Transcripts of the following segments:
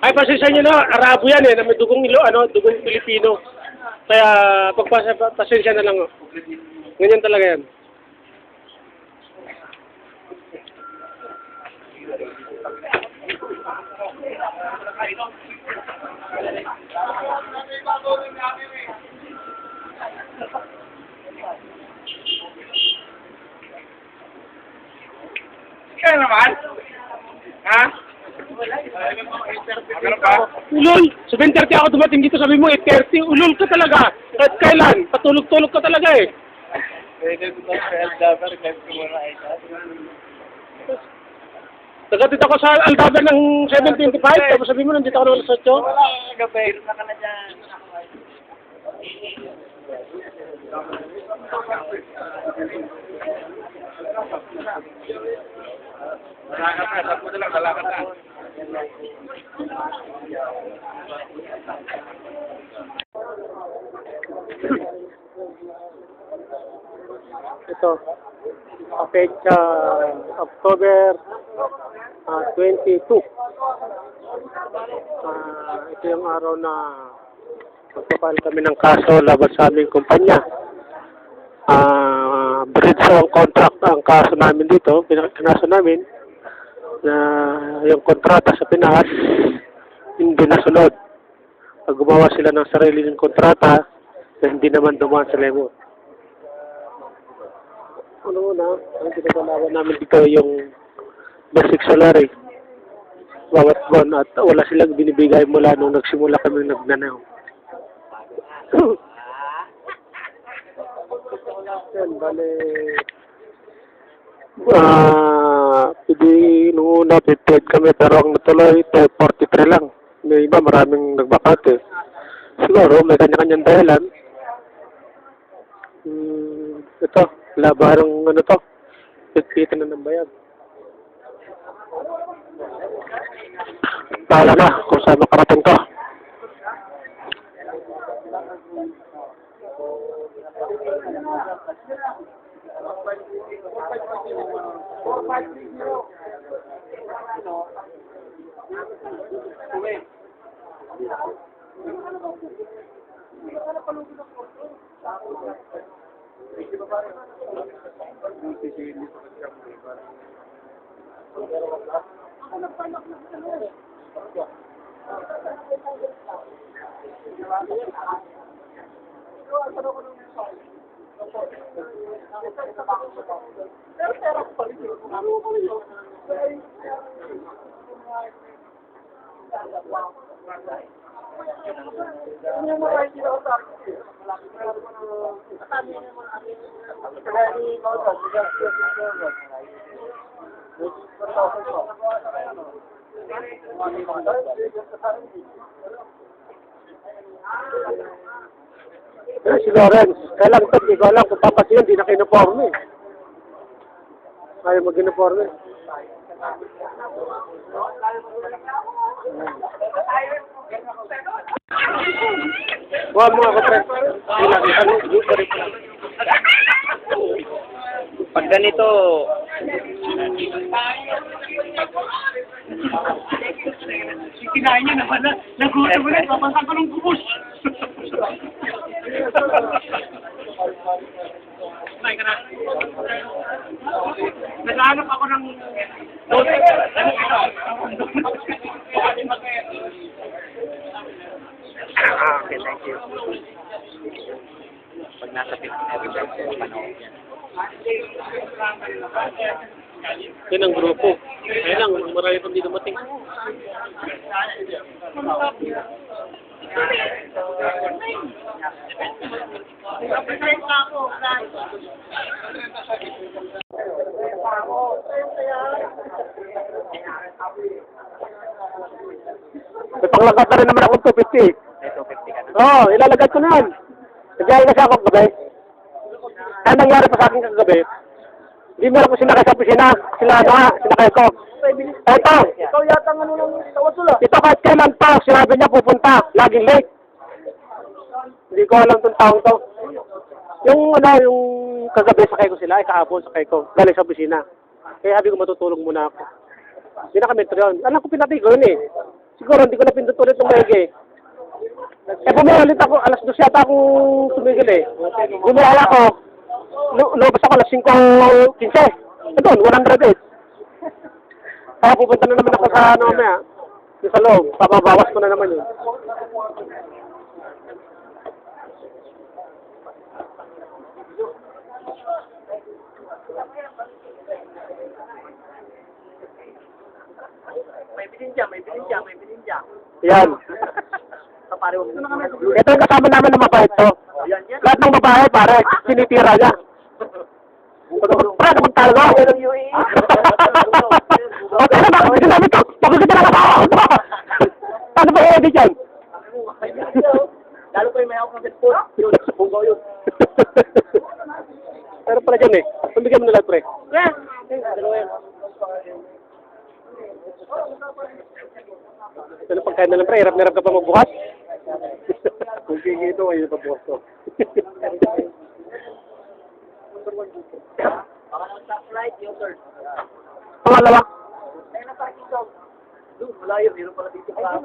Ay, pasensya nyo na, Arabo yan eh, na may dugong dugong Pilipino. Kaya, pasensya na lang. Ganyan talaga yan. Kaya naman? Ha? Ulol! 7:30 ako dumating dito, sabi mo 8:30. Ulol ka talaga. Kahit kailan? Patulog-tulog ka talaga eh. Tagatid ako sa Aldaver ng 7:25, tapos sabi mo nandito ako ng alas 8. Wala, gabi. Na ka na dyan. Malakat na, sabi mo na lang, malakat na. Ito, pecha October 22. Ito yung araw na magpapahal kami ng kaso laban sa aming kumpanya. Breach ang contract ang kaso namin dito, pinakaso namin na yung kontrata sa Pinas hindi nasunod. Pag gumawa sila ng sarili ng kontrata, hindi naman dumaan sa lemo. Una, ang pinagalawan namin dito yung basic salary. Bawat buwan at wala silang binibigay mula nung nagsimula kami nagnanaw. Yan, bale, hindi nung una, 58 kami, pero ang natuloy, 43 lang. May iba, maraming nagbakate. Siguro, may kanya-kanyang dahilan. Ito, labarang to, pagpitan na ng bayag. Bahala na kung saan makarating to. Si Lawrence, kailan ito, hindi ko alam kung papas yun, hindi na kiniforme. Ayaw mag-uniforme. Huwag mo ako, pre. Pag ganito, kinain niya naman na, nagutom mo na, papasang ko ng kubos. Kumain ka na. Naghahanap ako ng okay, thank you. Pag nasa 50 panahon yan. Yan ang grupo. Kaya lang, marami pang di dumating. Panglakat na rin naman akong 250. Oo, ilalagay ko na yan. Nagyari kasi ako kagabi. Kaya nangyari pa sa akin kagabi, hindi meron ko sinakay sa opisina. Sinakay ko. Ito. Ikaw yata ang ano ng tawasula. Ito kahit kailan pa, sinabi niya pupunta. Laging late. Hindi ko alam itong taong to. Yung kagabi sakay ko sila, ay kahapon sakay ko, galing sa opisina. Kaya sabi ko matutulog muna ako. Hindi na kami yun. Alam ko pinatay ko yun eh. Siguro hindi ko na pindot ulit ng maigi. Pumalit ako, alas 2 yata akong tumigil eh. Bumiyala ako, lumabas ako alas 5:15. Ito, 100 Kaya pupunta na naman ako sa ano mamaya. Yung sa loob, papabawas ko na naman yun. May bininja, may bininja, may bininja. Yan. Kapare mo. Ito yung kasama namin ng mabait to. Yan, yan. Lahat ng babae, pare, sinitira niya. Para naman talaga. Okay na, bakit namin to? Bakit kita lang ako? Ano ba yung edit yan? Lalo ko yung may hawak ng cellphone. Yun, bugaw yun. Pero pala dyan eh. Pumigyan mo na lahat, pre. Yes! Dalawa yan. Ano pagkain na lang, pre? Hirap na hirap ka pa magbukas? Kung kikito, ay ito bukas ko. Baka naman sa flight, yung third. Pangalawa? Tayo na parking daw. Doon, wala yun. Meron pala dito pa.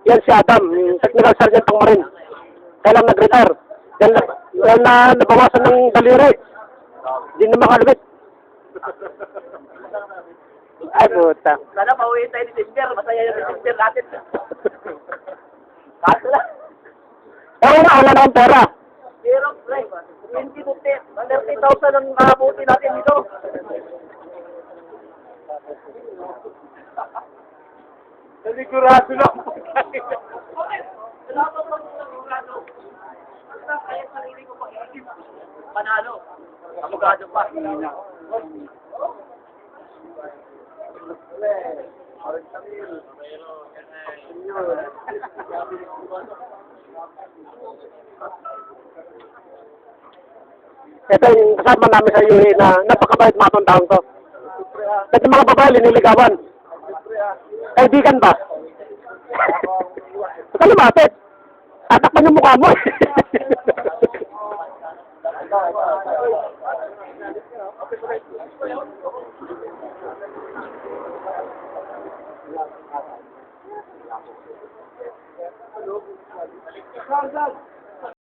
Yan si Adam, yung technical sergeant ng Marine. Kailang nag-retire. Yan na nabawasan ng daliri. Hindi na makalabit. Ay, puta. Sana pauwiin tayo ni December. Masaya yung December natin. Kaso lang. Pero wala na akong pera. Pero, like, 20 to 10. 30,000 ang makabuti natin dito. Nasigurado na ako. Okay. Salamat po sa sigurado. Basta kaya sarili ko pag-iisip. Panalo. Abogado pa. Ito yung kasama namin sa UAE na napakabait matong taong to. At yung mga babae, liniligawan. Kaibigan ba? Ito lumapit. Tatakpan yung mukha mo.